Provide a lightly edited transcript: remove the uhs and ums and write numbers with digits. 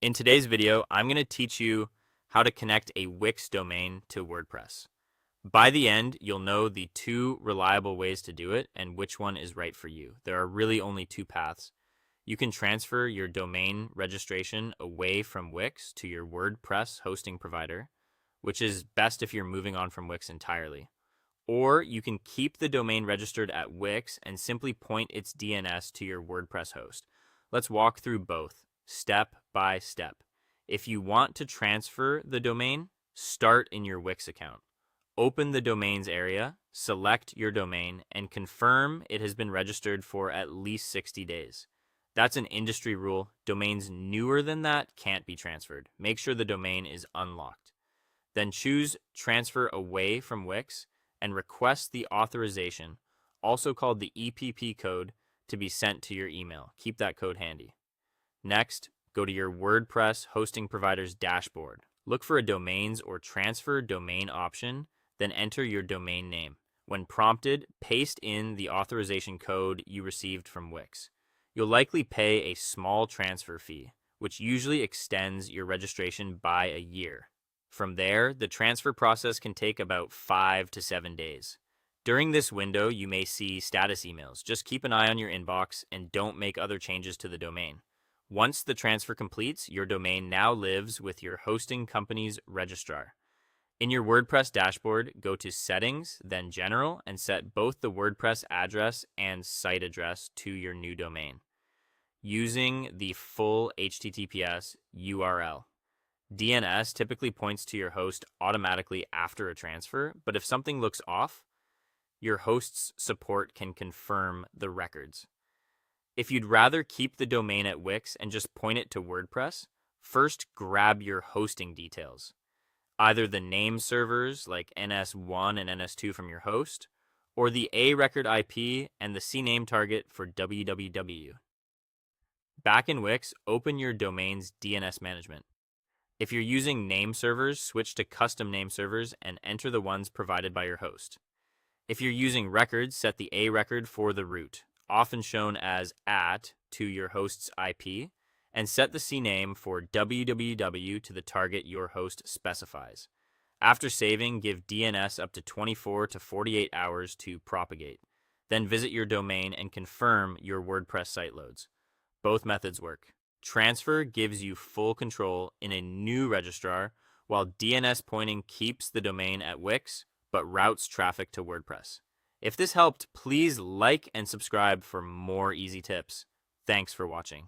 In today's video, I'm going to teach you how to connect a Wix domain to WordPress. By the end, you'll know the two reliable ways to do it and which one is right for you. There are really only two paths. You can transfer your domain registration away from Wix to your WordPress hosting provider, which is best if you're moving on from Wix entirely. Or you can keep the domain registered at Wix and simply point its DNS to your WordPress host. Let's walk through both, step by step. If you want to transfer the domain, start in your Wix account. Open the domains area, select your domain, and confirm it has been registered for at least 60 days. That's an industry rule. Domains newer than that can't be transferred. Make sure the domain is unlocked. Then choose Transfer Away from Wix and request the authorization, also called the EPP code, to be sent to your email. Keep that code handy. Next, go to your WordPress hosting provider's dashboard. Look for a domains or transfer domain option, then enter your domain name. When prompted, paste in the authorization code you received from Wix. You'll likely pay a small transfer fee, which usually extends your registration by a year. From there, the transfer process can take about 5 to 7 days. During this window, you may see status emails. Just keep an eye on your inbox and don't make other changes to the domain. Once the transfer completes, your domain now lives with your hosting company's registrar. In your WordPress dashboard, go to Settings, then General, and set both the WordPress address and site address to your new domain using the full HTTPS URL. DNS typically points to your host automatically after a transfer, but if something looks off, your host's support can confirm the records. If you'd rather keep the domain at Wix and just point it to WordPress, first grab your hosting details. Either the name servers like NS1 and NS2 from your host, or the A record IP and the CNAME target for www. Back in Wix, open your domain's DNS management. If you're using name servers, switch to custom name servers and enter the ones provided by your host. If you're using records, set the A record for the root, often shown as @ to your host's IP, and set the CNAME for www to the target your host specifies. After saving, give DNS up to 24 to 48 hours to propagate. Then visit your domain and confirm your WordPress site loads. Both methods work. Transfer gives you full control in a new registrar, while DNS pointing keeps the domain at Wix but routes traffic to WordPress. If this helped, please like and subscribe for more easy tips. Thanks for watching.